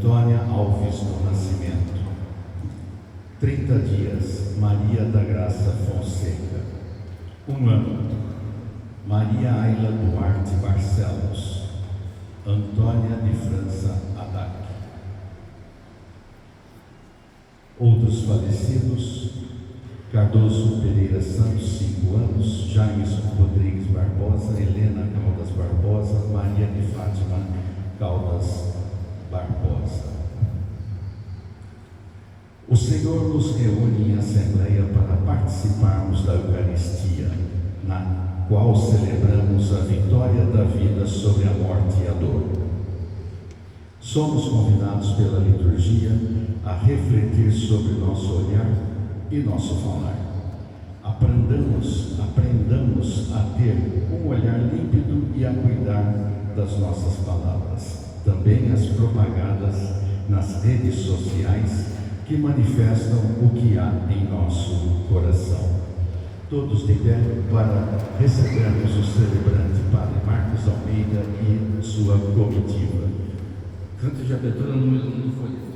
Antônia Alves do Nascimento. 30 dias, Maria da Graça Fonseca. 1 ano, Maria Ayla Duarte Barcelos. Antônia de França Haddad. Outros falecidos: Cardoso Pereira Santos, 5 anos, James Rodrigues Barbosa, Helena Caldas Barbosa, Maria de Fátima Caldas Barbosa. O Senhor nos reúne em assembleia para participarmos da Eucaristia, na qual celebramos a vitória da vida sobre a morte e a dor. Somos convidados pela liturgia a refletir sobre nosso olhar e nosso falar. Aprendamos a ter um olhar límpido e a cuidar das nossas palavras, também as propagadas nas redes sociais, que manifestam o que há em nosso coração. Todos de pé para recebermos o celebrante Padre Marcos Almeida e sua comitiva. Canto de abertura número 1 do folheto.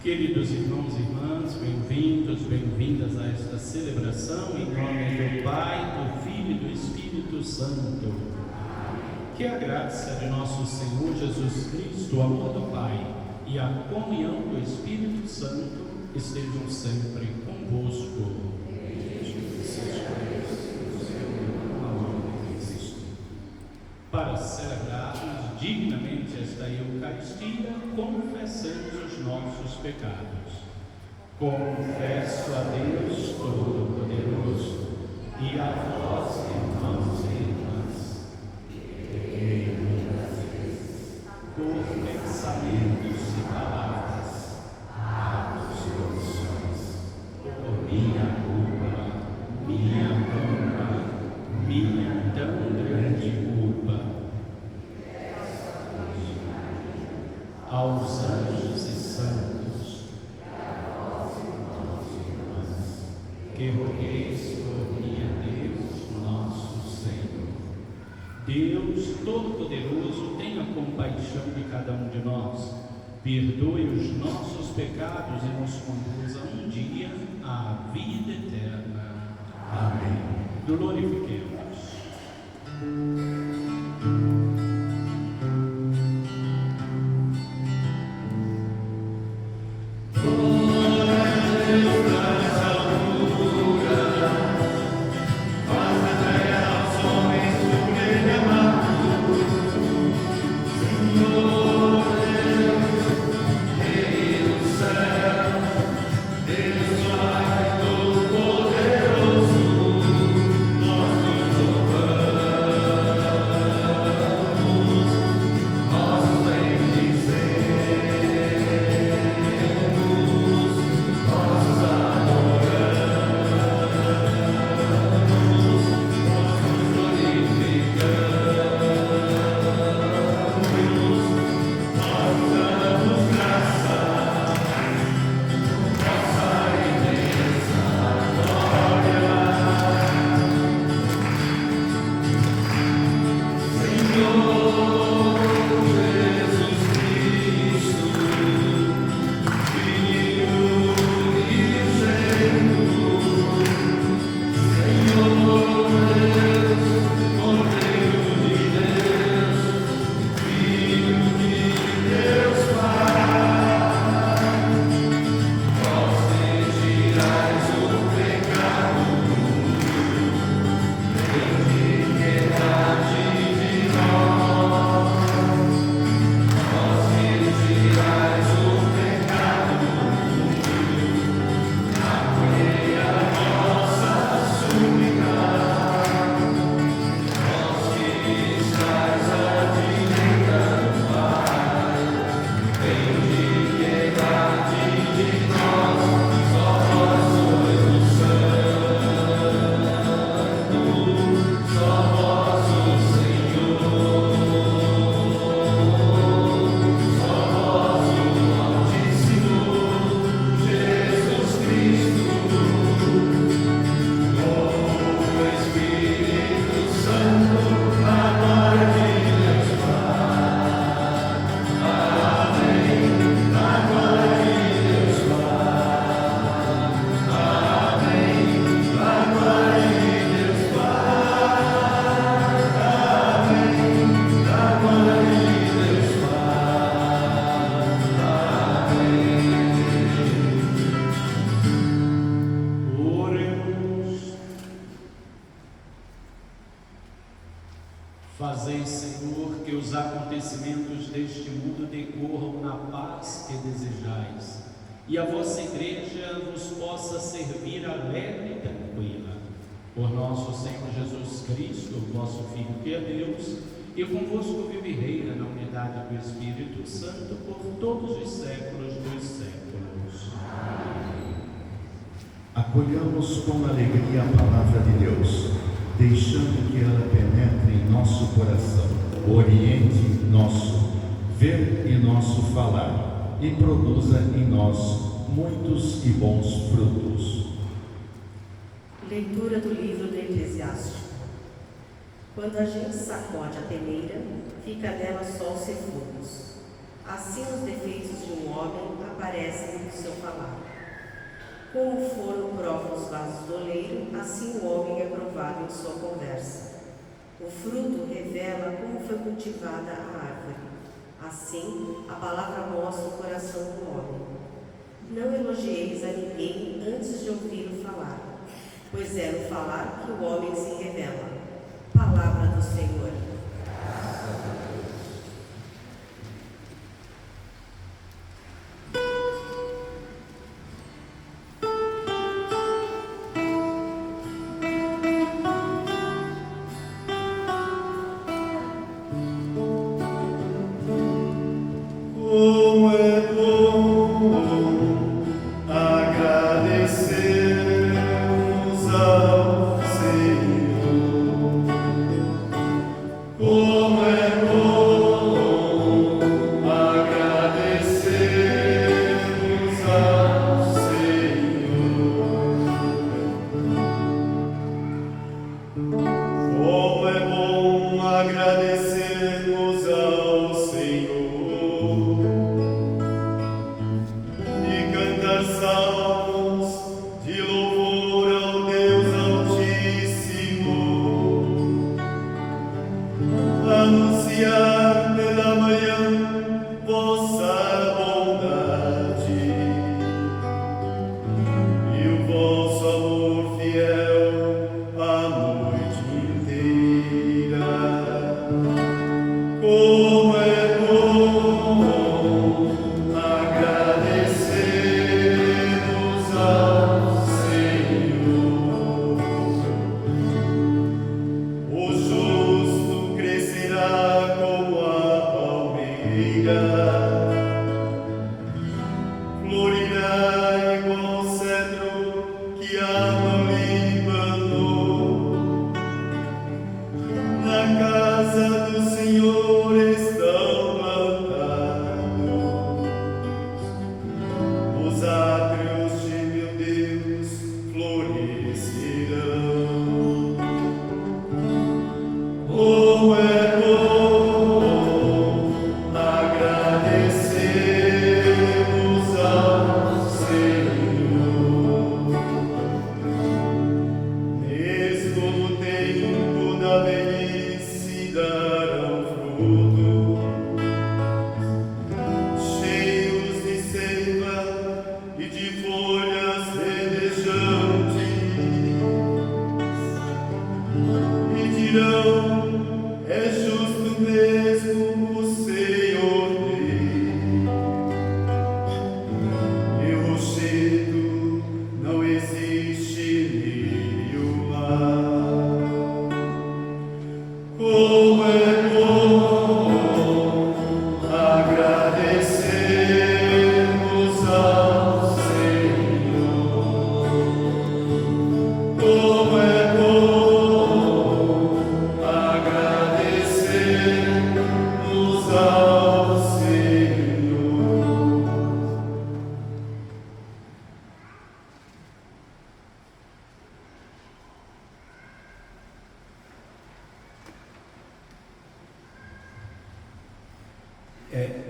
Queridos irmãos e irmãs, bem-vindos, bem-vindas a esta celebração, em nome do Pai, do Filho e do Espírito Santo. Que a graça de nosso Senhor Jesus Cristo, o amor do Pai e a comunhão do Espírito Santo estejam sempre convosco. Para celebrarmos dignamente esta Eucaristia, confessemos os nossos pecados. Confesso a Deus Todo-Poderoso e a vós, irmãos e irmãs, pequei muitas vezes, por pensamentos e palavras, atos e omissões, por minha culpa, minha tão grande culpa. Aos anjos e santos, que rogueis por mim a Deus, nosso Senhor. Deus Todo-Poderoso, tenha compaixão de cada um de nós, perdoe os nossos pecados e nos conduza um dia à vida eterna. Amém. Glorifiquemos. Deus Pai Todo-Poderoso, fazei, Senhor, que os acontecimentos deste mundo decorram na paz que desejais, e a vossa igreja vos possa servir alegre e tranquila. Por nosso Senhor Jesus Cristo, vosso Filho, que é Deus, e convosco vive e reina na unidade do Espírito Santo por todos os séculos dos séculos. Amém. Acolhamos com alegria a palavra de Deus, deixando que ela penetre em nosso coração, oriente nosso ver e nosso falar, e produza em nós muitos e bons frutos. Leitura do livro do Eclesiástico. Quando a gente sacode a peneira, fica nela só os refugos. Assim os defeitos de um homem aparecem no seu falar. Como o forno prova os vasos do oleiro, assim o homem é provado em sua conversa. O fruto revela como foi cultivada a árvore. Assim, a palavra mostra o coração do homem. Não elogieis a ninguém antes de ouvi-lo falar, pois é no falar que o homem se revela. Palavra do Senhor.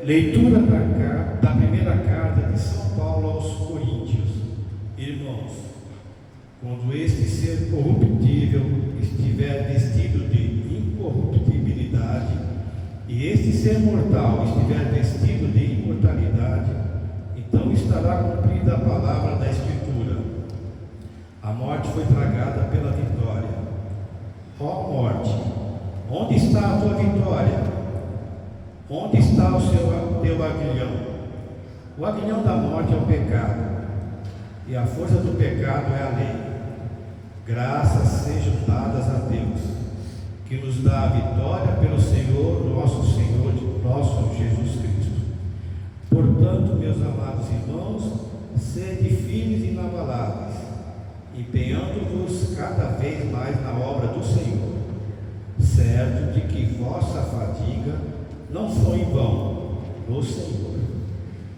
Leitura da primeira carta de São Paulo aos Coríntios. Irmãos, quando este ser corruptível estiver vestido de incorruptibilidade, e este ser mortal estiver vestido de imortalidade, então estará cumprida a palavra da Escritura: a morte foi tragada pela vitória. Ó morte, Onde está a tua vitória? Onde está o teu aguilhão? O aguilhão da morte é o pecado, e a força do pecado é a lei. Graças sejam dadas a Deus, que nos dá a vitória pelo Senhor, nosso Jesus Cristo. Portanto, meus amados irmãos, sede firmes e inabaláveis, empenhando-vos cada vez mais na obra do Senhor, certo de que vossa fadiga não foi em vão no Senhor.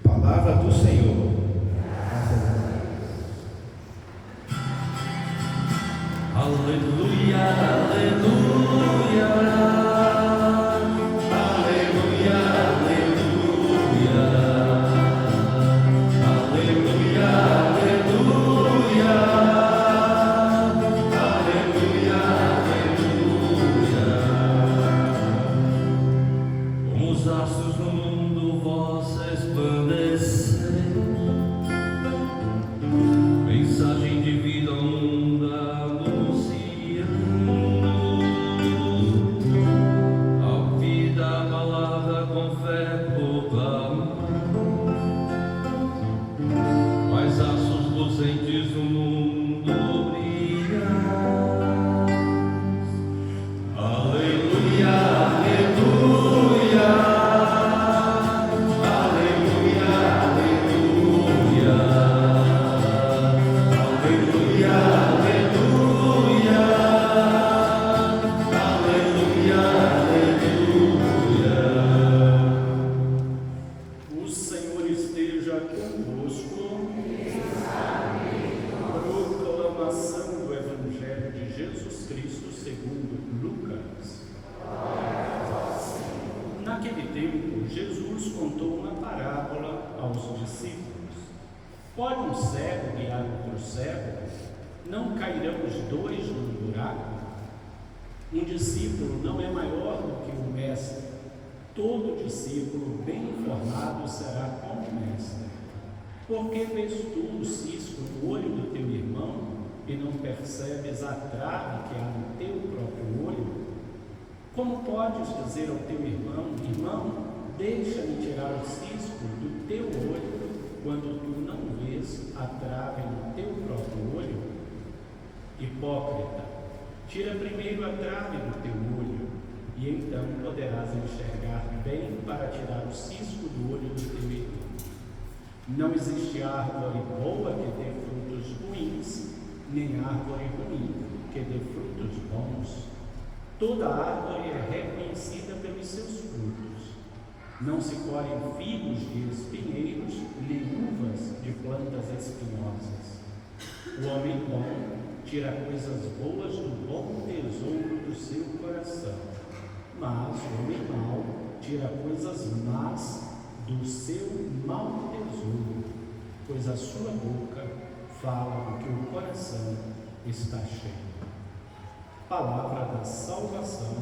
Palavra do Senhor. Aleluia, aleluia, aleluia, aleluia, aleluia, aleluia, aleluia, aleluia. Como os astros no mundo vós resplandeceis, mensagem de vida ao mundo anunciando, a vida, a palavra com fé proclamando, mais astros luzentes no mundo brilham. Aleluia, aleluia, aleluia, aleluia, aleluia, aleluia, aleluia. O Senhor esteja convosco. Proclamação do Evangelho de Jesus Cristo segundo Lucas. Naquele tempo, Jesus contou uma parábola aos discípulos. Pode um cego guiar outro cego? Não cairão os dois num buraco? Um discípulo não é maior do que o mestre. Todo discípulo bem informado será como mestre. Por que vês tu o cisco no olho do teu irmão e não percebes a trave que há no teu próprio olho? Como podes dizer ao teu irmão: irmão, deixa-me tirar o cisco do teu olho, quando tu não vês a trave no teu próprio olho? Hipócrita, tira primeiro a trave do teu olho, e então poderás enxergar bem para tirar o cisco do olho do teu irmão. Não existe árvore boa que dê frutos ruins, nem árvore ruim que dê frutos bons. Toda árvore é reconhecida pelos seus frutos. Não se colhem figos de espinheiros, nem uvas de plantas espinhosas. O homem bom tira coisas boas do bom tesouro do seu coração, mas o homem mau tira coisas más do seu mau tesouro, pois a sua boca fala do que o coração está cheio. Palavra da salvação.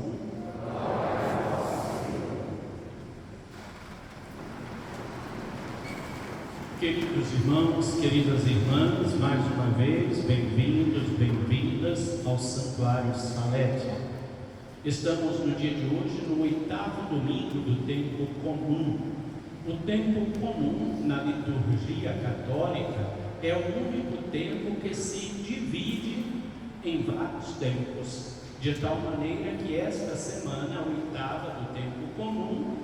Queridos irmãos, queridas irmãs, mais uma vez, bem-vindos, bem-vindas ao Santuário Salete. Estamos no dia de hoje, no 8º domingo do tempo comum. O tempo comum na liturgia católica é o único tempo que se divide em vários tempos, de tal maneira que esta semana, a 8ª do tempo comum,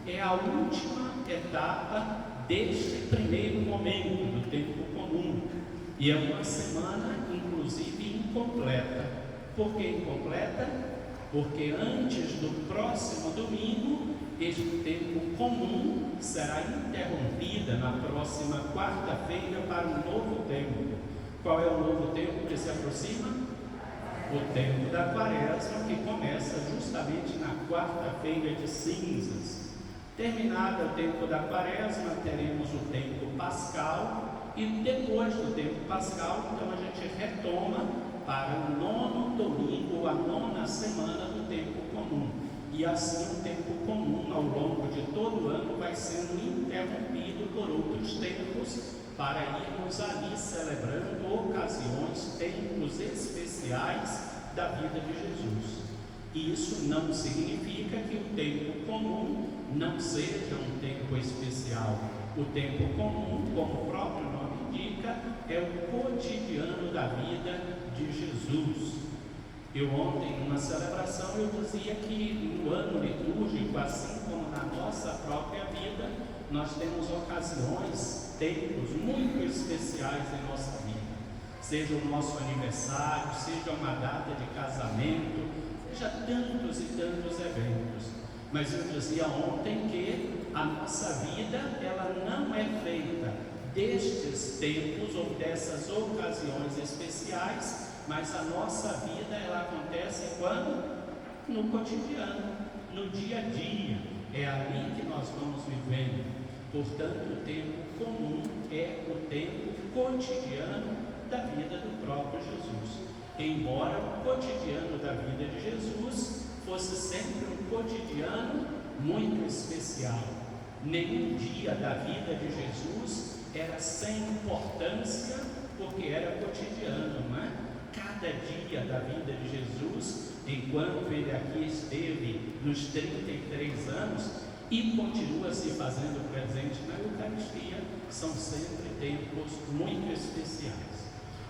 é a última etapa deste primeiro momento do tempo comum, e é uma semana inclusive incompleta. Por que incompleta? Porque antes do próximo domingo, este tempo comum será interrompida na próxima quarta-feira para um novo tempo. Qual é o novo tempo que se aproxima? O tempo da Quaresma, que começa justamente na quarta-feira de cinzas. Terminado o tempo da Quaresma, teremos o tempo pascal, e depois do tempo pascal, então a gente retoma para o 9º domingo, a 9ª semana do tempo comum. E assim o tempo comum ao longo de todo o ano vai sendo interrompido por outros tempos, para irmos ali celebrando ocasiões, tempos especiais da vida de Jesus. E isso não significa que o tempo comum não seja um tempo especial. O tempo comum, como o próprio nome indica, é o cotidiano da vida de Jesus. Eu ontem, numa celebração, eu dizia que no ano litúrgico, assim como na nossa própria vida, nós temos ocasiões, tempos muito especiais em nossa vida. Seja o nosso aniversário, seja uma data de casamento, seja tantos e tantos eventos. Mas eu dizia ontem que a nossa vida, ela não é feita destes tempos ou dessas ocasiões especiais, mas a nossa vida, ela acontece quando? No cotidiano, no dia a dia. É ali que nós vamos vivendo. Portanto, o tempo comum é o tempo cotidiano da vida do próprio Jesus. Embora o cotidiano da vida de Jesus fosse sempre um cotidiano muito especial. Nenhum dia da vida de Jesus era sem importância, porque era cotidiano, não é? Cada dia da vida de Jesus, enquanto ele aqui esteve nos 33 anos e continua se fazendo presente na Eucaristia, são sempre tempos muito especiais.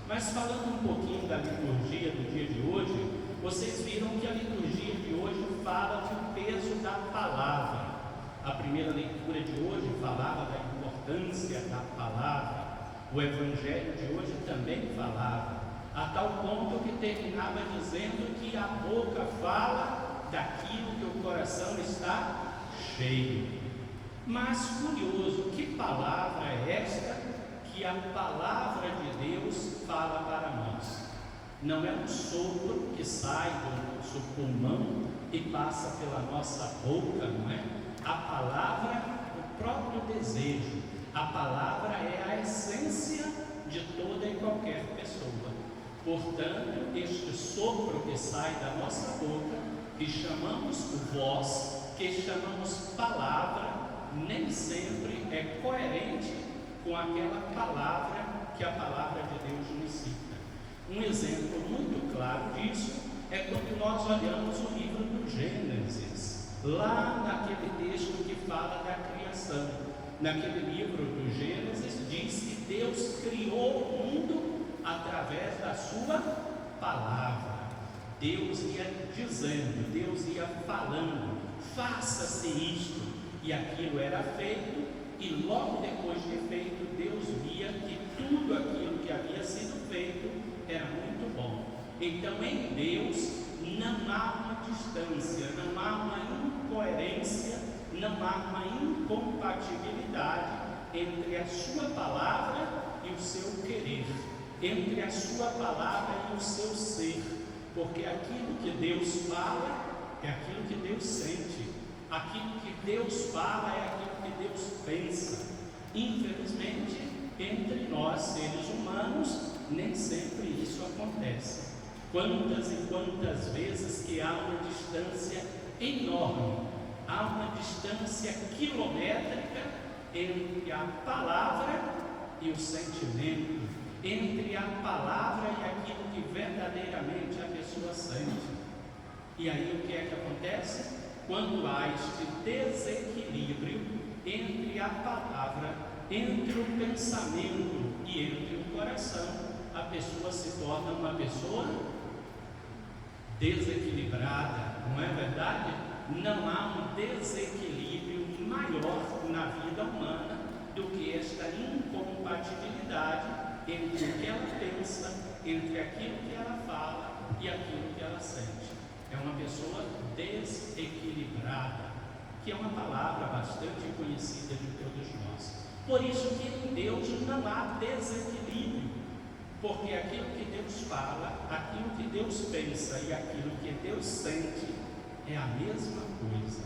Mas falando um pouquinho da liturgia do dia de hoje, vocês viram que a liturgia de hoje fala do peso da palavra. A primeira leitura de hoje falava da importância da palavra. O Evangelho de hoje também falava, a tal ponto que terminava dizendo que a boca fala daquilo que o coração está cheio. Mas curioso, que palavra é esta que a palavra de Deus fala para nós? Não é um sopro que sai do nosso pulmão e passa pela nossa boca, não é? A palavra, o próprio desejo. A palavra é a essência de toda e qualquer pessoa. Portanto, este sopro que sai da nossa boca, que chamamos voz, que chamamos palavra, nem sempre é coerente com aquela palavra que a palavra de Deus nos cita. Um exemplo muito claro disso é quando nós olhamos o livro do Gênesis, lá naquele texto que fala da criação. Naquele livro do Gênesis diz que Deus criou o mundo através da sua palavra. Deus ia dizendo, Deus ia falando, faça-se isto, e aquilo era feito, e logo depois de feito, Deus via que tudo aquilo que havia sido feito era muito bom. Então, em Deus não há uma distância, não há uma incoerência, não há uma incompatibilidade entre a sua palavra e o seu querer, entre a sua palavra e o seu ser, porque aquilo que Deus fala é aquilo que Deus sente, aquilo que Deus fala é aquilo que Deus pensa. Infelizmente, entre nós, seres humanos, nem sempre isso acontece. Quantas e quantas vezes que há uma distância enorme, há uma distância quilométrica entre a palavra e o sentimento, entre a palavra e aquilo que verdadeiramente a pessoa sente. E aí o que é que acontece? Quando há este desequilíbrio entre a palavra, entre o pensamento e entre o coração, a pessoa se torna uma pessoa desequilibrada, não é verdade? Não há um desequilíbrio maior na vida humana do que esta incompatibilidade entre o que ela pensa, entre aquilo que ela fala e aquilo que ela sente. É uma pessoa desequilibrada, que é uma palavra bastante conhecida de todos nós. Por isso que em Deus não há desequilíbrio, porque aquilo que Deus fala, aquilo que Deus pensa e aquilo que Deus sente é a mesma coisa.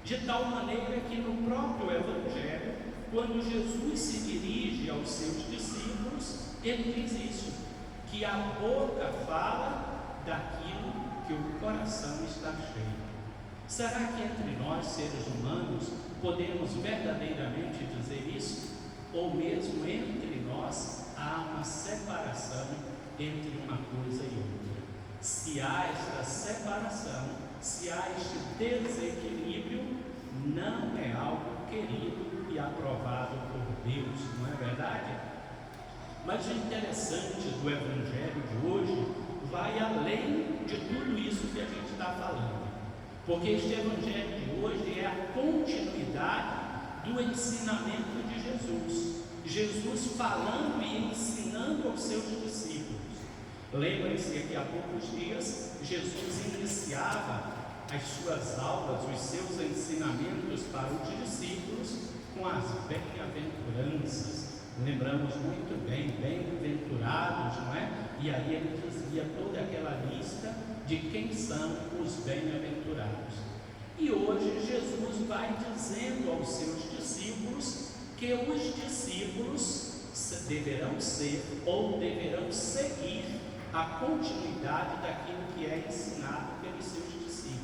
De tal maneira que no próprio Evangelho, quando Jesus se dirige aos seus discípulos, ele diz isso, que a boca fala daquilo que o coração está cheio. Será que entre nós, seres humanos, podemos verdadeiramente dizer isso? Ou mesmo entre nós há uma separação entre uma coisa e outra? Se há esta separação, Se há este desequilíbrio, não é algo querido e aprovado por Deus, não é verdade? Mas o interessante do Evangelho de hoje vai além de tudo isso que a gente está falando, porque este Evangelho de hoje é a continuidade do ensinamento de Jesus. Jesus falando e ensinando aos seus discípulos. Lembrem-se que há poucos dias Jesus iniciava as suas aulas, os seus ensinamentos para os discípulos com as bem-aventuranças. Lembramos muito bem, bem-aventurados, não é? E aí ele dizia toda aquela lista de quem são os bem-aventurados. E hoje Jesus vai dizendo aos seus discípulos que os discípulos deverão ser ou deverão seguir a continuidade daquilo que é ensinado pelos seus discípulos.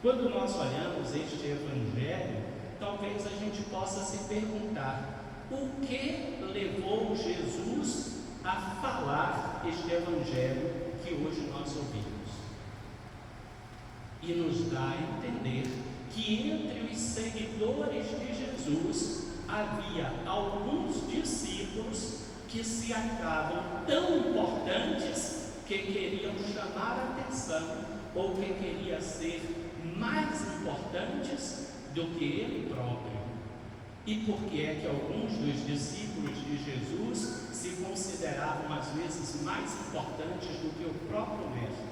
Quando nós olhamos este Evangelho, talvez a gente possa se perguntar: o que levou Jesus a falar este Evangelho que hoje nós ouvimos? E nos dá a entender que entre os seguidores de Jesus havia alguns discípulos que se achavam tão importantes que queriam chamar a atenção ou que queriam ser mais importantes do que ele próprio. E por que é que alguns dos discípulos de Jesus se consideravam às vezes mais importantes do que o próprio Mestre?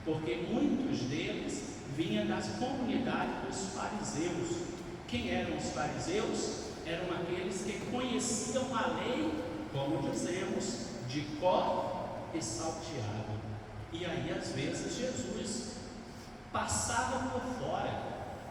Porque muitos deles vinham das comunidades dos fariseus. Quem eram os fariseus? Eram aqueles que conheciam a lei, como dizemos, de cor e salteado. E aí às vezes Jesus passava por fora,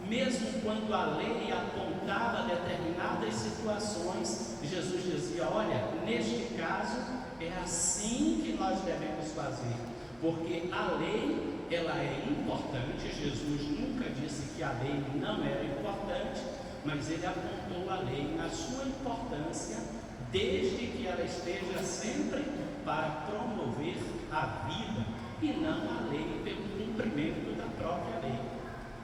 mesmo quando a lei apontava determinadas situações. Jesus dizia: olha, neste caso é assim que nós devemos fazer, porque a lei, ela é importante. Jesus nunca disse que a lei não era importante, mas ele apontou a lei na sua importância, desde que ela esteja sempre para promover a vida e não a lei pelo cumprimento da própria lei.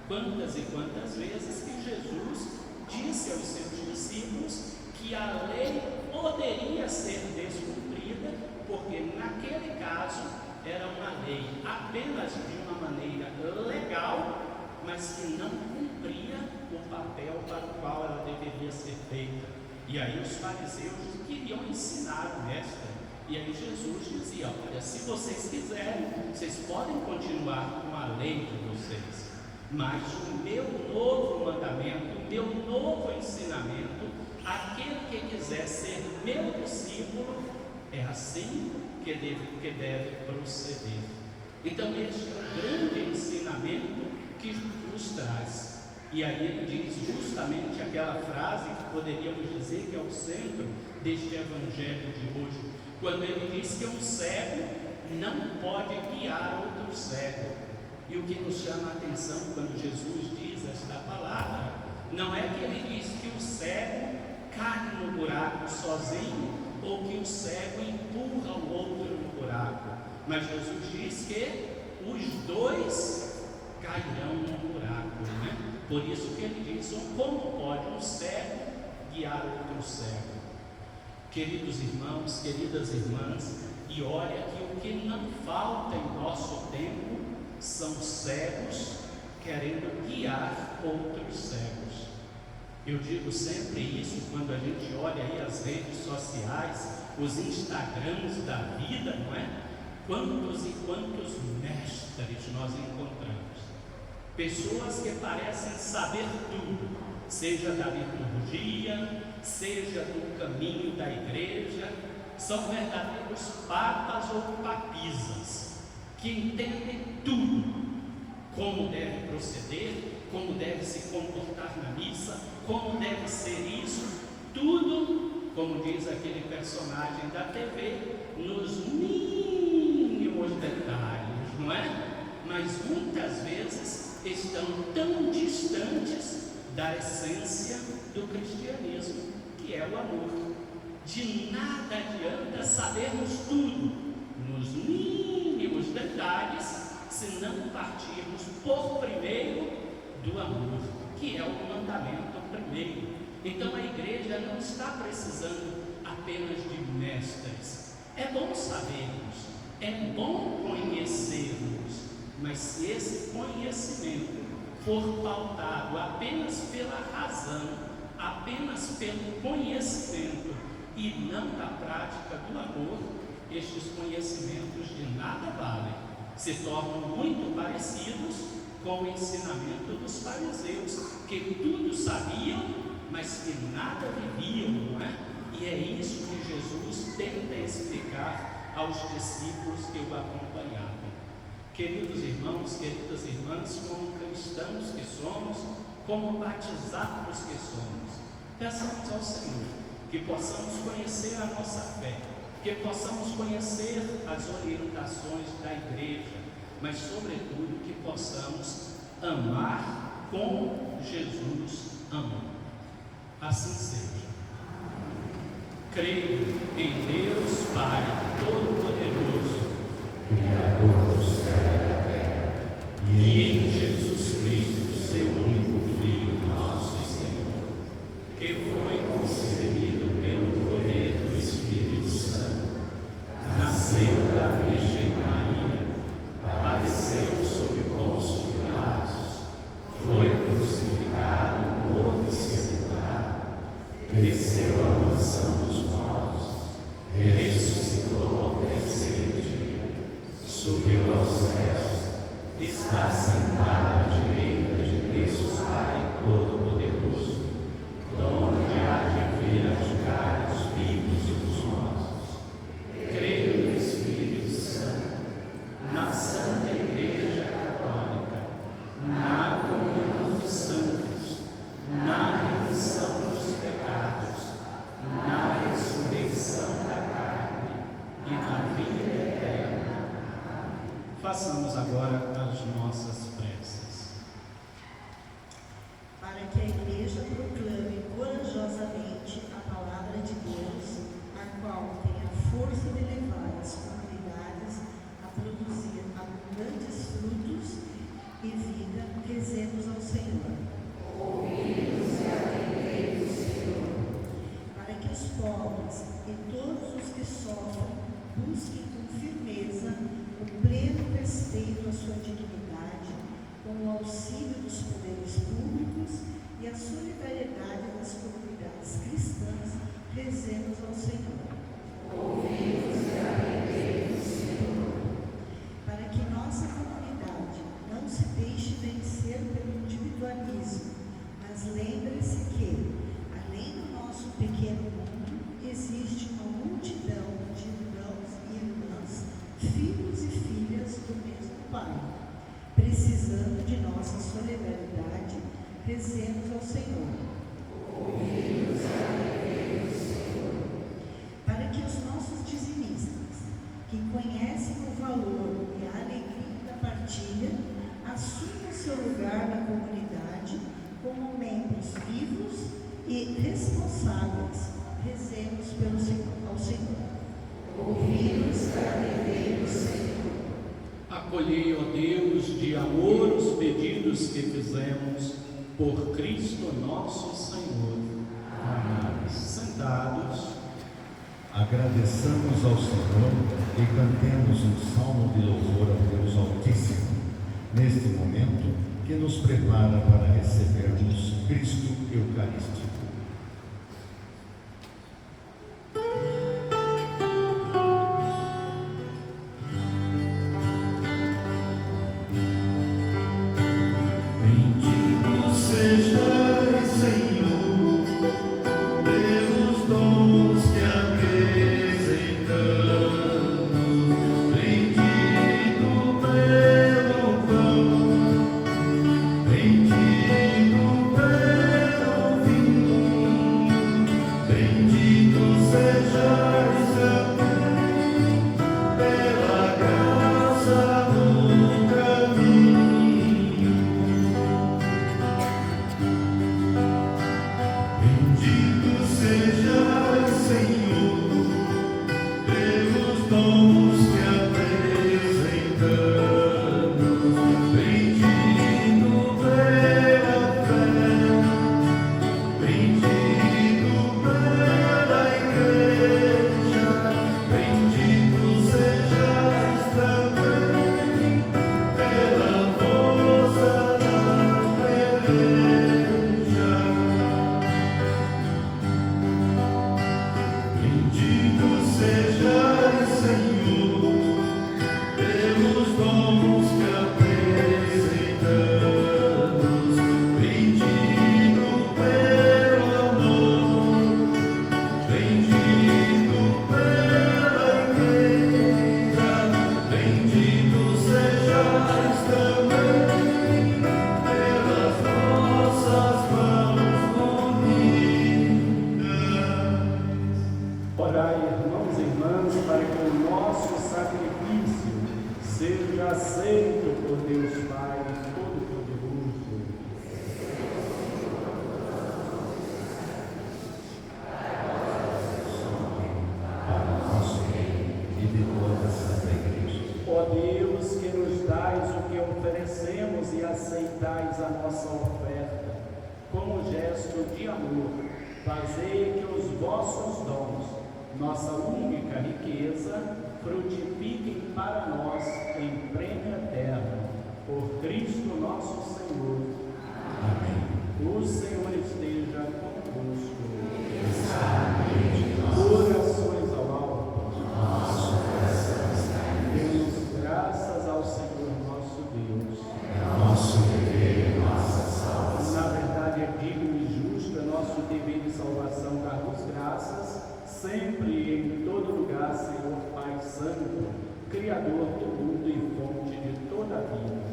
Quantas e quantas vezes que Jesus disse aos seus discípulos que a lei poderia ser descumprida, porque naquele caso era uma lei apenas de uma maneira legal, mas que não cumpria o papel para o qual ela deveria ser feita. E aí os fariseus queriam ensinar o Mestre. E aí Jesus dizia: olha, se vocês quiserem, vocês podem continuar com a lei de vocês, mas o meu novo mandamento, o meu novo ensinamento, aquele que quiser ser meu discípulo, é assim que deve proceder. Então este é o grande ensinamento que Jesus traz. E aí ele diz justamente aquela frase que poderíamos dizer que é o centro deste Evangelho de hoje, quando ele diz que um cego não pode guiar outro cego. E o que nos chama a atenção quando Jesus diz esta palavra, não é que ele diz que o cego cai no buraco sozinho, ou que o cego empurra o outro no buraco, mas Jesus diz que os dois cairão no buraco, né? Por isso que ele diz: como pode um cego guiar outro cego? Queridos irmãos, queridas irmãs, e olha que o que não falta em nosso tempo são cegos querendo guiar outros cegos. Eu digo sempre isso quando a gente olha aí as redes sociais, os Instagrams da vida, não é? Quantos e quantos mestres nós encontramos, pessoas que parecem saber tudo, seja da liturgia, seja do caminho da igreja, são verdadeiros papas ou papisas, que entendem tudo, como deve proceder, como deve se comportar na missa, como deve ser isso, tudo, como diz aquele personagem da TV, nos mínimos detalhes, não é? Mas muitas vezes estão tão distantes da essência do cristianismo, que é o amor. De nada adianta sabermos tudo nos mínimos detalhes se não partirmos por primeiro do amor, que é o mandamento primeiro. Então a igreja não está precisando apenas de mestres. É bom sabermos, é bom conhecermos, mas se esse conhecimento for pautado apenas pela razão, apenas pelo conhecimento e não da prática do amor, estes conhecimentos de nada valem, se tornam muito parecidos com o ensinamento dos fariseus, que tudo sabiam, mas que nada viviam, não é? E é isso que Jesus tenta explicar aos discípulos que o acompanhavam. Queridos irmãos, queridas irmãs, como cristãos que somos, como batizados que somos, peçamos ao Senhor que possamos conhecer a nossa fé, que possamos conhecer as orientações da igreja, mas sobretudo que possamos amar como Jesus amou. Assim seja. Creio em Deus Pai Todo-Poderoso, Criador do céu e da terra, e em Jesus Cristo, seu único Filho, nosso Senhor, que foi concebido pelo poder do Espírito Santo, nasceu da Virgem Maria, padeceu sob Pôncio Pilatos, foi crucificado, morto e sepultado, desceu à mansão dos mortos, ressuscitou ao terceiro dia, subiu aos céus, está sentado à direita de Deus Pai Todo-Poderoso, donde há de vir a julgar os vivos e os mortos. Creio no Espírito Santo, na Santa Igreja Católica, na comunhão dos santos, na remissão dos pecados, na ressurreição da carne e na vida eterna. Façamos agora as nossas preces. Para que a Igreja proclame corajosamente a palavra de Deus, a qual tem a força de levar as comunidades a produzir abundantes frutos e vida, rezemos ao Senhor. Ouvi-nos e atendei-nos, Senhor. Para que os pobres e todos os que sofrem busquem com firmeza o pleno respeito à sua dignidade, com o auxílio dos poderes públicos e a solidariedade das comunidades cristãs, rezemos ao Senhor. Ouvi-nos e atendei-nos, Senhor. Para que nossa comunidade não se deixe vencer pelo individualismo, mas lembre-se que, além do nosso pequeno mundo, existe uma multidão de irmãos e irmãs, filhos e filhas do mesmo Pai, precisando de nossa solidariedade, rezemos ao Senhor. Ouvi-nos e atendei-nos, Senhor. Para que os nossos dizimistas, que conhecem o valor e a alegria da partilha, assumam seu lugar na comunidade como membros vivos e responsáveis, rezemos ao Senhor. Ouvi-nos e atendei-nos, Senhor. Acolhei, ó Deus, de amor os pedidos que fizemos por Cristo nosso Senhor. Amém. Sentados. Agradeçamos ao Senhor e cantemos um salmo de louvor ao Deus Altíssimo, neste momento que nos prepara para recebermos Cristo Eucarístico. Bendito seja, Senhor, pelos dons que apresentamos. Bendito pelo pão, bendito pelo vinho, bendito seja, pela graça do caminho. Bendito seja, Senhor, pelos dons que apresentamos. seja aceito por Deus Pai Todo-Poderoso. Para o nosso reino e de toda a Santa Igreja. Ó Deus, que nos dais o que oferecemos e aceitais a nossa oferta, como gesto de amor, fazei que os vossos dons, nossa única riqueza, frutifiquem para nós em prêmio eterno, por Cristo nosso Senhor. Amém. O Senhor esteja convosco. Está Orações ao alto. nosso coração está em Demos graças ao Senhor nosso Deus. nosso dever e nossa salvação. Na verdade, é digno e justo, é nosso dever de salvação dar-vos graças, sempre e em todo lugar, Senhor Pai Santo, Criador do mundo e fonte de toda a vida.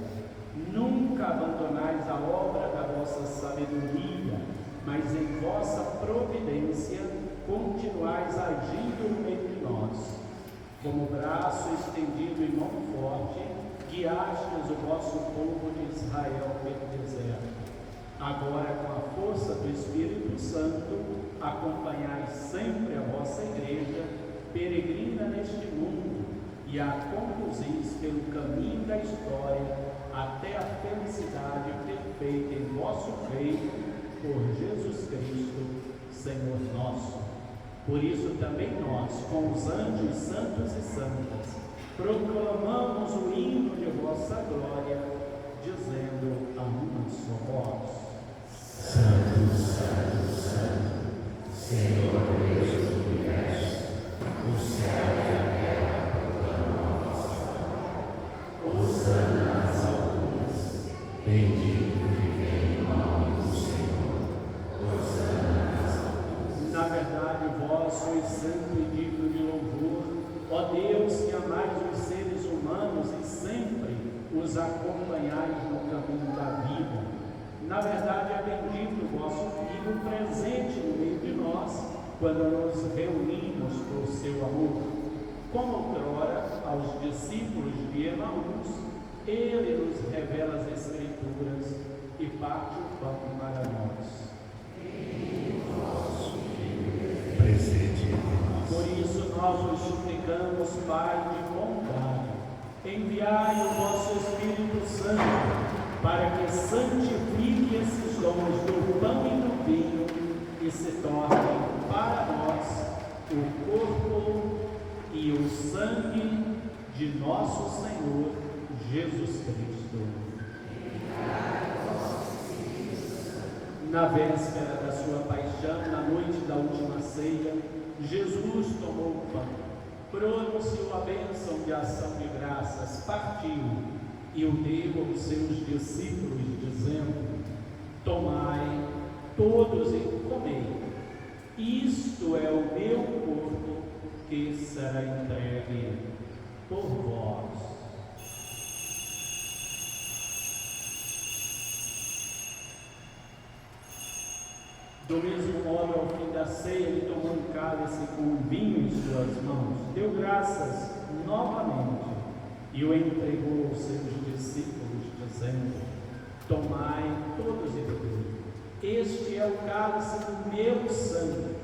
Nunca abandonais a obra da vossa sabedoria, mas em vossa providência continuais agindo no meio de nós. Como braço estendido e mão forte, guiastes o vosso povo de Israel pelo deserto. Agora, com a força do Espírito Santo, acompanhai sempre a vossa igreja, peregrina neste mundo, e a conduzis pelo caminho da história, até a felicidade perfeita em vosso reino, por Jesus Cristo, Senhor nosso. Por isso também nós, com os anjos santos e santas, proclamamos o hino de vossa glória, dizendo a uma só voz: Santo, Santo, Santo, Senhor Deus do universo, o céu e a terra proclamam a vossa glória. Hosana nas alturas, bendito que vem em nome do Senhor. Hosana nas alturas. Na verdade, vós sois santo e digno de louvor, ó Deus, que amais os seres humanos e sempre os acompanhais no caminho da vida. Na verdade, é bendito o vosso Filho presente no meio de nós, quando nos reunimos por seu amor. Como outrora, aos discípulos de Emaús, ele nos revela as Escrituras e parte o pão para nós. Presente entre nós. Por isso nós vos suplicamos, Pai de bondade, enviai o vosso Espírito Santo, para que santifique esses dons do pão e do vinho e se tornem para nós o corpo e o sangue de nosso Senhor Jesus Cristo. Na véspera da sua paixão, na noite da última ceia, Jesus tomou o pão, pronunciou a bênção de ação de graças, partiu e o deu aos seus discípulos, dizendo: tomai todos e comei, isto é o meu corpo que será entregue por vós. Do mesmo modo, ao fim da ceia, ele tomou um cálice com o vinho em suas mãos, deu graças novamente e o entregou aos seus discípulos, dizendo: tomai todos e bebei, este é o cálice do meu sangue,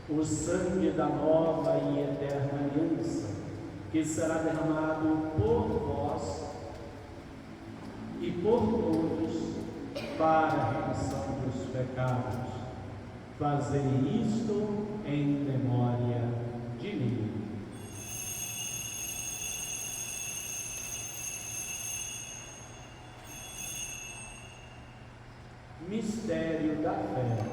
o sangue da nova e eterna aliança, que será derramado por vós e por todos para a remissão dos pecados. Fazei isto em memória de mim. Mistério da fé.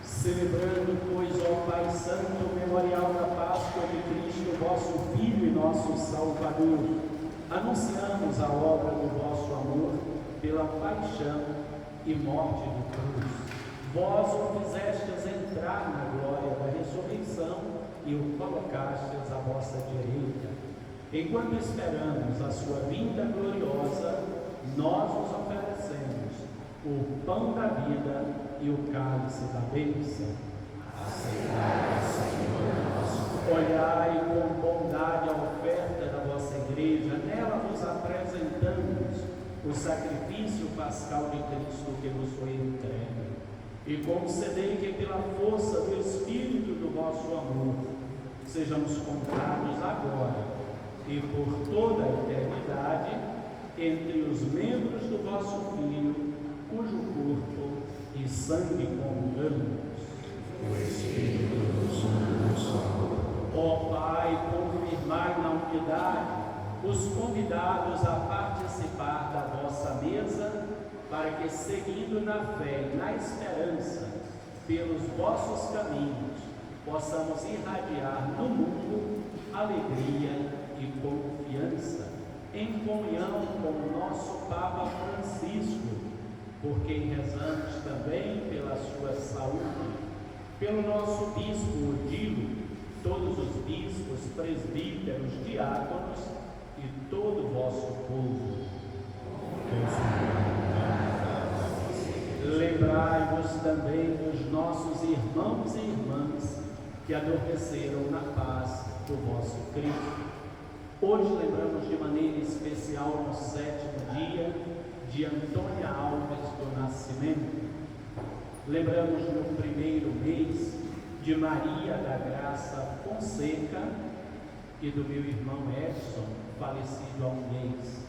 Celebrando, pois, ó Pai Santo, o memorial da Páscoa de Cristo, vosso Filho e nosso Salvador, anunciamos a obra do vosso amor pela paixão e morte de cruz. Vós o fizestes entrar na glória da ressurreição e o colocastes à vossa direita. Enquanto esperamos a sua vinda gloriosa, nós vos oferecemos o pão da vida e o cálice da bênção. Aceitai, Senhor, nosso Olhai com bondade a oferta da vossa igreja, nela vos apresentamos o sacrifício pascal de Cristo que vos foi entregue, e concedei que pela força do Espírito do vosso amor sejamos contados agora e por toda a eternidade entre os membros do vosso Filho, cujo corpo e sangue comungamos. O Espírito nos une no só. Ó Pai, confirmai na unidade os convidados a participar da vossa mesa, para que, seguindo na fé e na esperança, pelos vossos caminhos, possamos irradiar no mundo alegria e confiança, em comunhão com o nosso Papa Francisco, por quem rezamos também pela sua saúde, pelo nosso Bispo Odilo, todos os bispos, presbíteros, diáconos e todo o vosso povo. Lembrai-vos também dos nossos irmãos e irmãs que adormeceram na paz do vosso Cristo. Hoje lembramos de maneira especial no 7º dia de Antônia Alves do Nascimento. Lembramos no 1º mês de Maria da Graça Fonseca e do meu irmão Edson, falecido há um mês.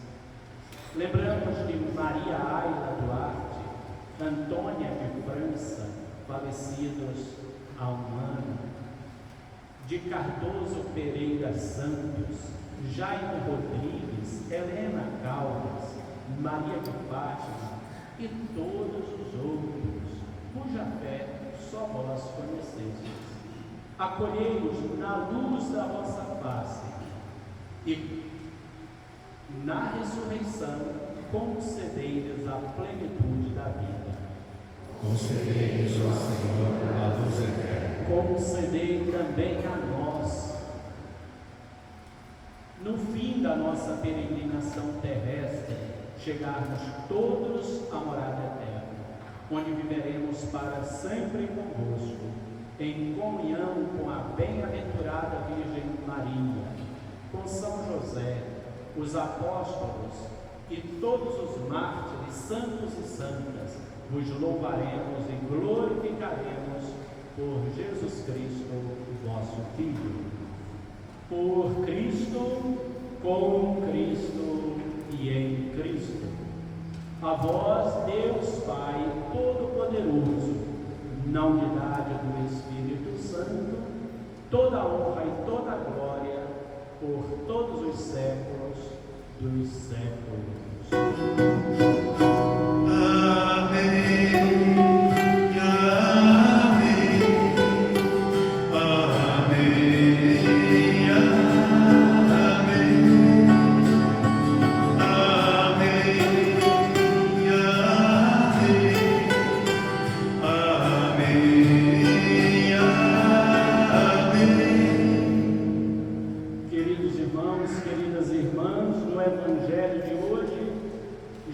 Lembramos de Maria Ayla Duarte, Antônia de França, falecidos há um ano, de Cardoso Pereira Santos, Jaime Rodrigues, Helena Caldas, Maria de Fátima e todos os outros, cuja fé só vós conhecestes. Acolhei-os na luz da vossa face e na ressurreição concedei-lhes a plenitude da vida. Concedei-nos, ó Senhor, a luz eterna. Concedei também a nós, no fim da nossa peregrinação terrestre, chegarmos todos à morada eterna, onde viveremos para sempre convosco, em comunhão com a bem-aventurada Virgem Maria, com São José, os apóstolos e todos os mártires, santos e santas, vos louvaremos e glorificaremos por Jesus Cristo, vosso Filho. Por Cristo, com Cristo e em Cristo. A vós, Deus Pai Todo-Poderoso, na unidade do Espírito Santo, toda honra e toda glória por todos os séculos dos séculos.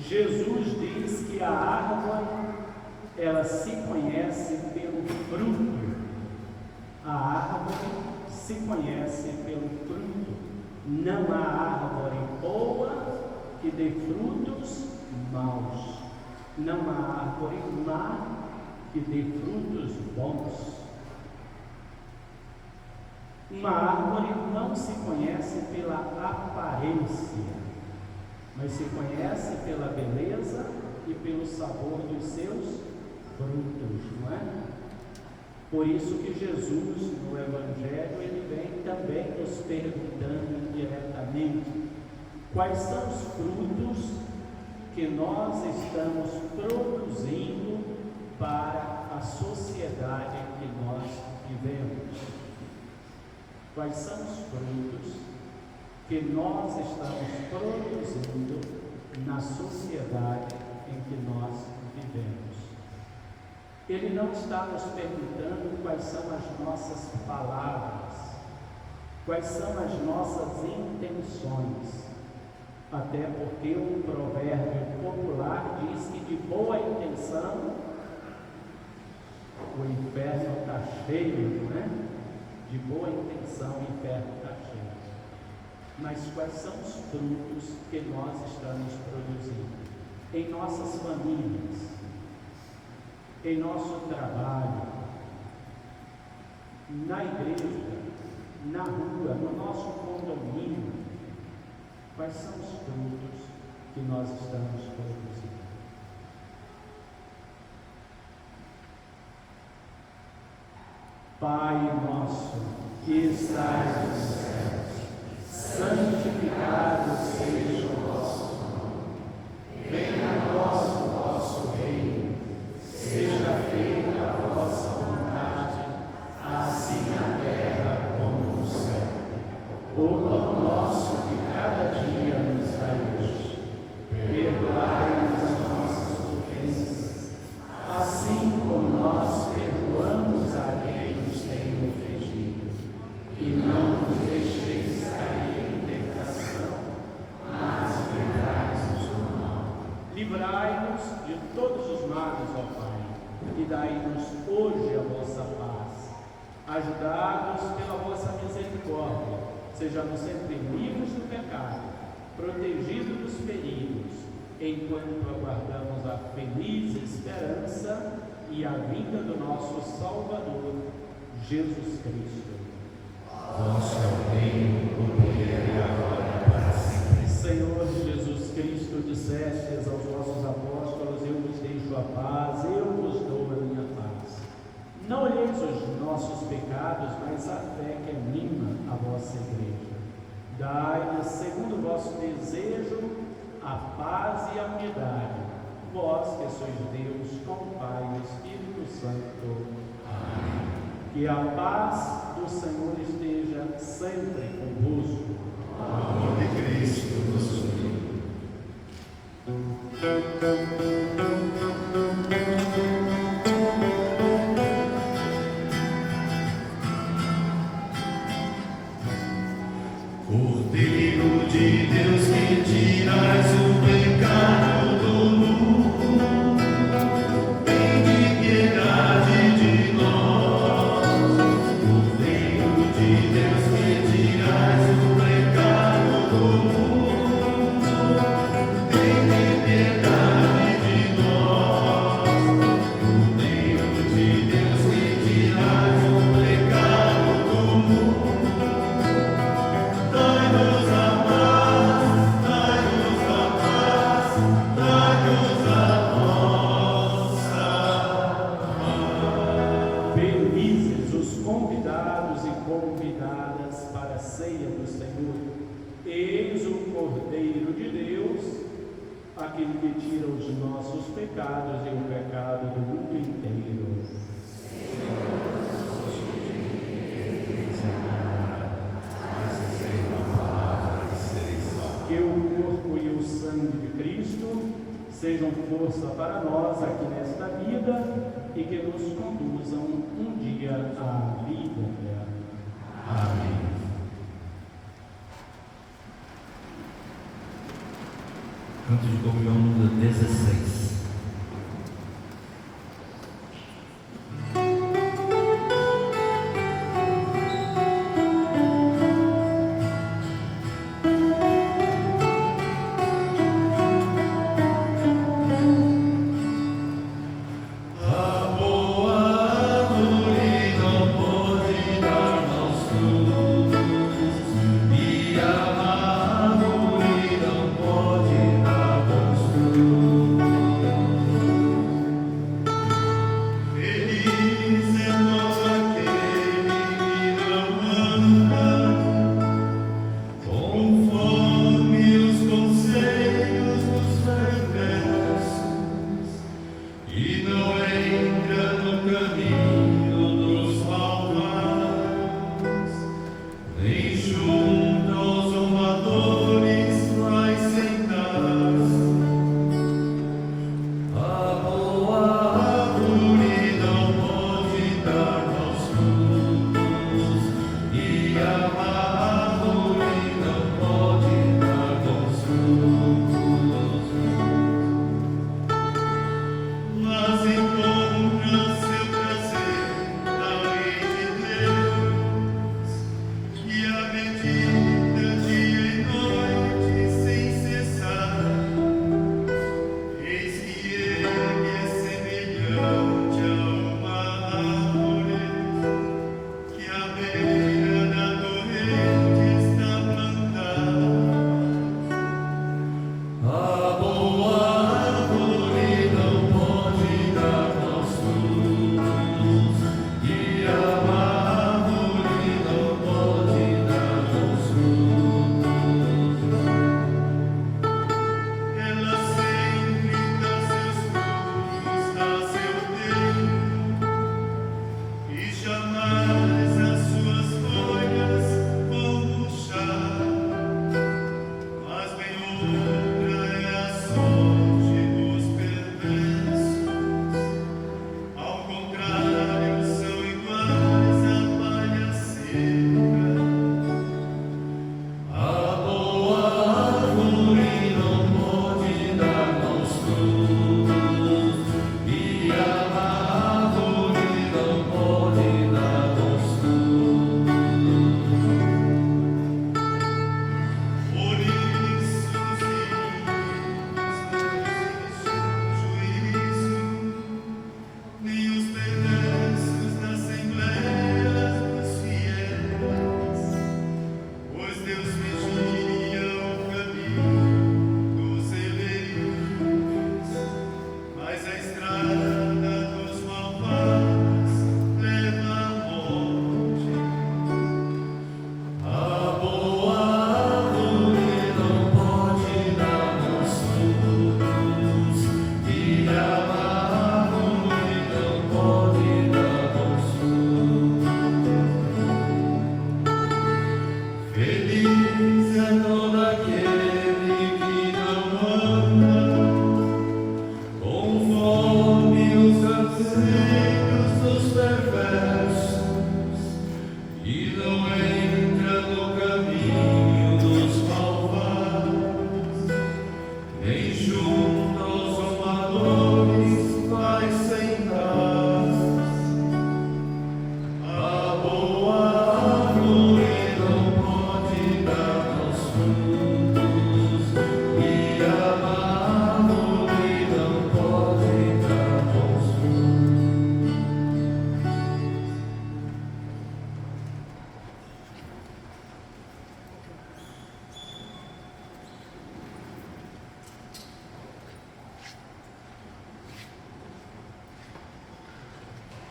Jesus diz que a árvore, ela se conhece pelo fruto. A árvore se conhece pelo fruto. Não há árvore boa que dê frutos maus. Não há árvore má que dê frutos bons. Uma árvore não se conhece pela aparência, mas se conhece pela beleza e pelo sabor dos seus frutos, não é? Por isso que Jesus, no Evangelho, ele vem também nos perguntando diretamente quais são os frutos que nós estamos produzindo para a sociedade em que nós vivemos. Quais são os frutos que nós estamos produzindo na sociedade em que nós vivemos? Ele não está nos perguntando quais são as nossas palavras, quais são as nossas intenções, até porque um provérbio popular diz que de boa intenção O inferno está cheio, não é? De boa intenção, o inferno está cheio. Mas quais são os frutos que nós estamos produzindo? Em nossas famílias, em nosso trabalho, na igreja, na rua, no nosso condomínio, quais são os frutos que nós estamos produzindo? Pai nosso, que estás nos céus, santificado seja o vosso nome. Venha a nós o vosso reino, seja feita a vossa vontade, assim na terra como no céu. O pão nosso de cada dia nos dai hoje. Perdoai-nos as nossas ofensas, assim como nós perdoamos a quem nos tem ofendido. E não nos deixeis cair em tentação, mas livrai-nos do mal. Livrai-nos de todos os males, ó Pai, e dai-nos hoje a vossa paz. Ajudai-nos pela vossa misericórdia, sejamos sempre livres do pecado, protegidos dos perigos, enquanto aguardamos a feliz esperança e a vinda do nosso Salvador, Jesus Cristo. Vosso é o reino, o poder e a glória para sempre. Senhor Jesus Cristo, dissestes aos vossos apóstolos: eu vos deixo a paz, eu vos dou a minha paz. Não olheis os nossos pecados, mas a fé que anima a vossa igreja. Dai-lhes, segundo o vosso desejo, a paz e a unidade, vós que sois Deus, com o Pai e o Espírito Santo. Amém. Que a paz do Senhor esteja sempre convosco. O amor de Cristo nos uniu. Cordeiro de Deus, que tiras o pecado do mundo, tem piedade de nós. Cordeiro de Deus, que tiras o pecado do mundo, tem piedade de nós. Cordeiro de Deus, que tiras o pecado do mundo, dai-nos a paz, dai-nos a paz, dai-nos a nossa paz. Felizes os convidados e convidadas para a ceia do Senhor. Eis o Cordeiro de Deus, aquele que tira os nossos pecados e o pecado do mundo inteiro. Que o corpo e o sangue de Cristo sejam força para nós aqui nesta vida e que nos conduzam um dia à vida eterna. Amém. Canto de comunhão número 16. A boa árvore não pode dar maus frutos, e a árvore não pode dar bons frutos.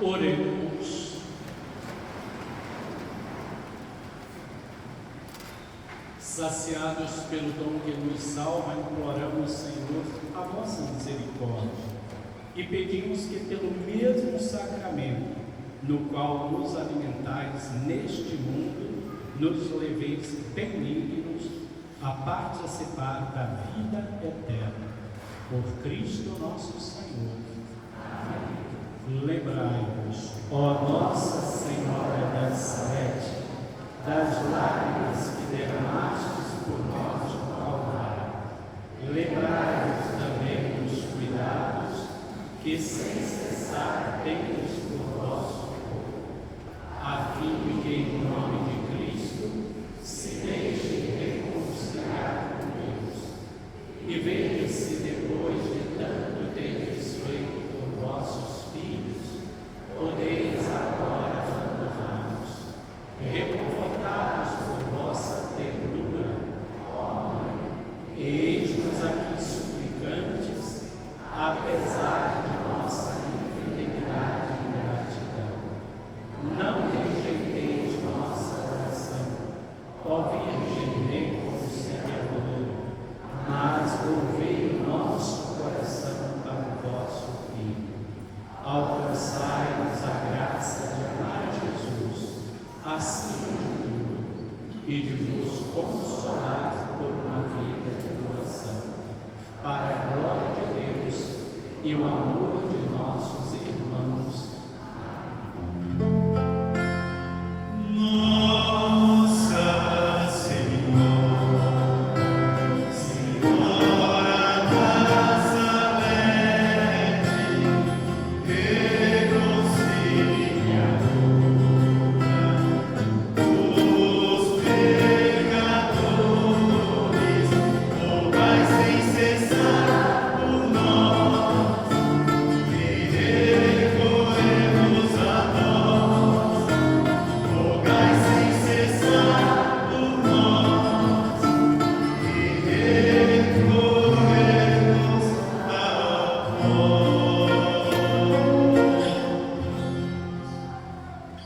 Oremos. Saciados pelo dom que nos salva, imploramos, Senhor, a vossa misericórdia e pedimos que pelo mesmo sacramento no qual nos alimentais neste mundo, nos leveis benignos a participar da vida eterna. Por Cristo nosso Senhor. Amém. Lembrai-vos, ó Nossa Senhora da Salete, das lágrimas que derramastes por nós no Calvário. Lembrai-vos também dos cuidados que sem cessar tendes por vosso povo, a fim de que em nome de Cristo se deixe reconciliar com Deus, e veja se depois de tanto teres feito por vossos filhos, podeis agora abandonar-nos, reconfortados por vossa ternura, ó Mãe. Eis-nos aqui suplicantes, apesar de nossa infidelidade e ingratidão. Não rejeiteis nossa oração, ó Virgem bem conciliadora, mas volvei o nosso coração para o vosso Filho. Alcançai-nos a graça de amar Jesus, acima de tudo, e de vos consolar por uma vida de doação, para a glória de Deus e o amor de nossos irmãos.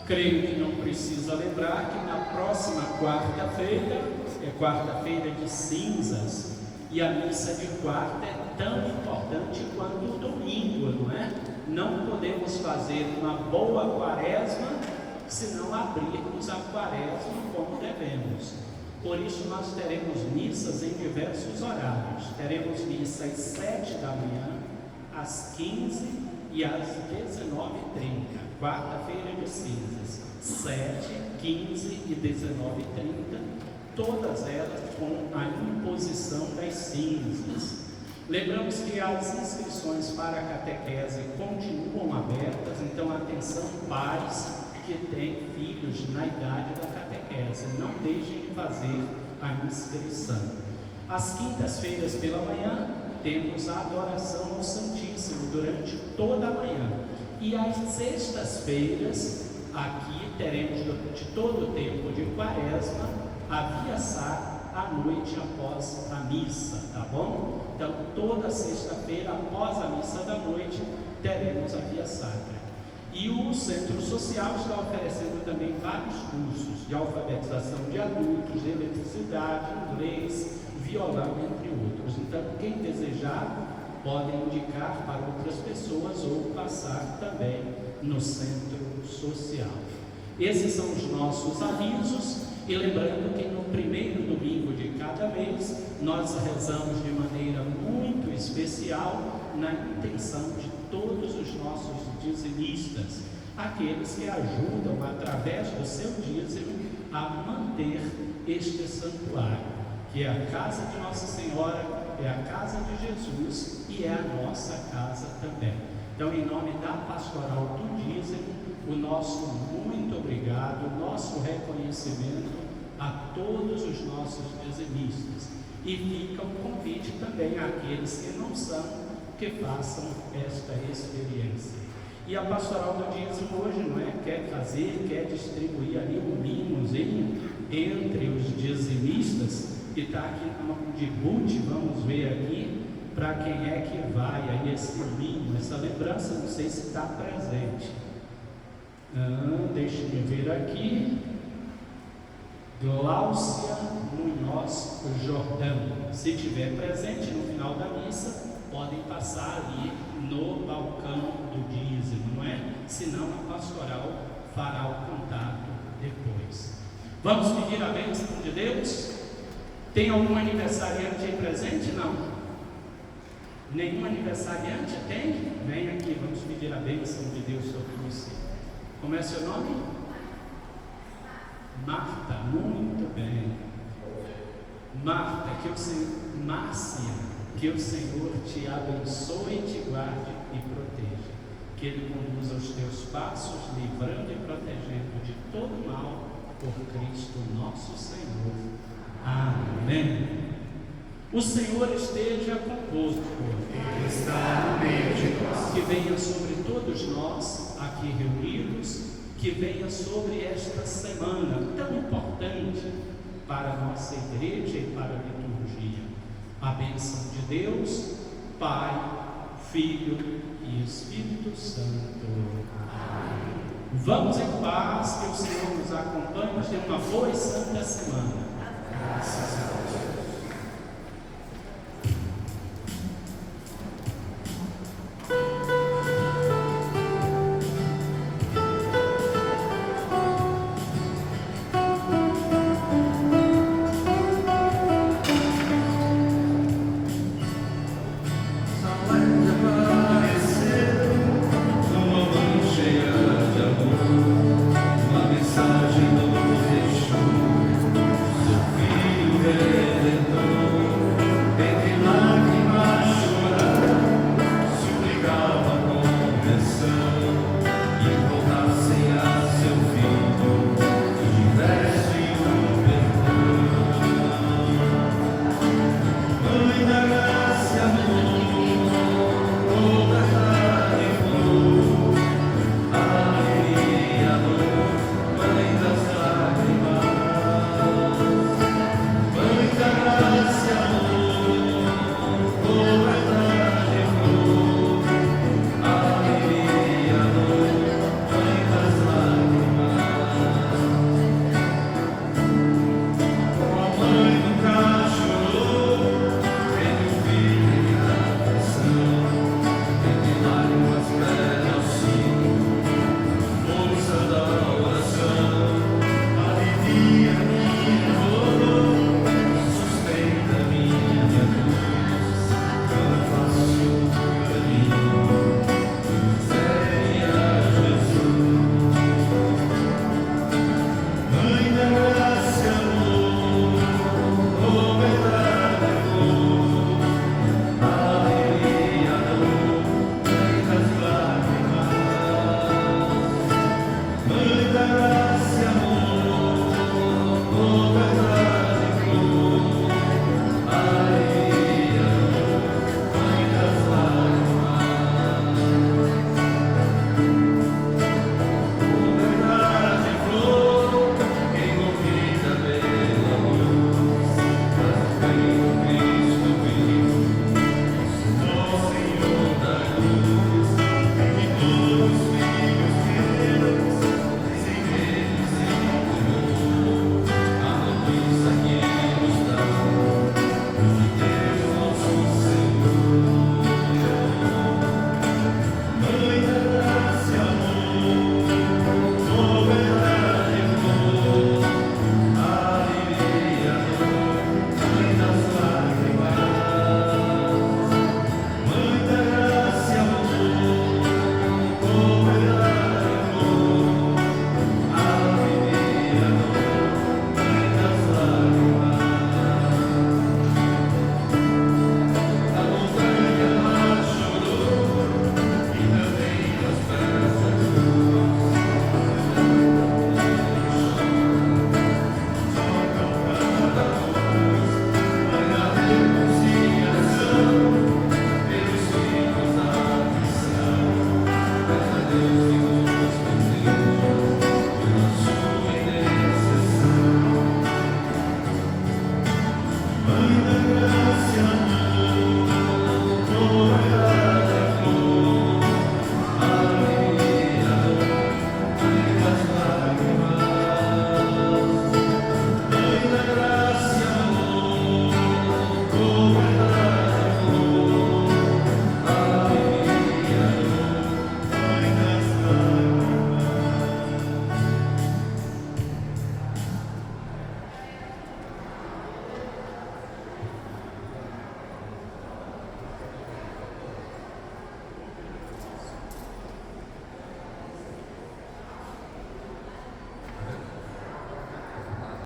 Creio que não precisa lembrar que na próxima quarta-feira, quarta-feira de cinzas, e a missa de quarta é tão importante quanto o domingo, não é? Não podemos fazer uma boa quaresma se não abrirmos a quaresma como devemos. Por isso nós teremos missas em diversos horários. Teremos missa às 7 da manhã, às 15 e às 19h30. Quarta-feira de cinzas, 7, 15 e 19h30, todas elas com a imposição das cinzas. Lembramos que as inscrições para a catequese continuam abertas, então atenção pais que têm filhos na idade da catequese, não deixem de fazer a inscrição. Às quintas-feiras pela manhã, temos a adoração ao Santíssimo durante toda a manhã. E às sextas-feiras, aqui teremos durante todo o tempo de quaresma, a Via Sacra à noite após a missa, tá bom? Então, toda sexta-feira, após a missa da noite, teremos a Via Sacra. E o Centro Social está oferecendo também vários cursos de alfabetização de adultos, de eletricidade, inglês, violão, entre outros. Então, quem desejar, pode indicar para outras pessoas ou passar também no Centro Social. Esses são os nossos avisos. E lembrando que no primeiro domingo de cada mês, nós rezamos de maneira muito especial na intenção de todos os nossos dizimistas, aqueles que ajudam através do seu dízimo a manter este santuário, que é a casa de Nossa Senhora, é a casa de Jesus e é a nossa casa também. Então, em nome da Pastoral do Dízimo, o nosso muito obrigado, o nosso reconhecimento a todos os nossos dizimistas. E fica o convite também àqueles que não são, que façam esta experiência. E a Pastoral do Dízimo hoje, não é? Quer distribuir ali um mimozinho entre os dizimistas, que está aqui na mão de Ruth, vamos ver aqui, para quem é que vai aí esse mimo, essa lembrança, não sei se está presente. Deixe-me ver aqui. Gláucia Munhoz Jordão. Se estiver presente no final da missa, podem passar ali no balcão do dízimo, não é? Senão a pastoral fará o contato depois. Vamos pedir a bênção de Deus? Tem algum aniversariante aí presente? Não? Nenhum aniversariante tem? Vem aqui, vamos pedir a bênção de Deus sobre você. Como é seu nome? Marta, muito bem. Marta, Márcia, que o Senhor te abençoe, te guarde e proteja. Que Ele conduza os teus passos, livrando e protegendo de todo mal, por Cristo nosso Senhor. Amém. O Senhor esteja convosco. Ele está no meio de nós. Que venha sobre todos nós aqui reunidos, que venha sobre esta semana tão importante para a nossa igreja e para a liturgia. A bênção de Deus, Pai, Filho e Espírito Santo. Amém. Vamos em paz, que o Senhor nos acompanhe, mas tenha uma boa e santa semana. Graças a Deus. Deus.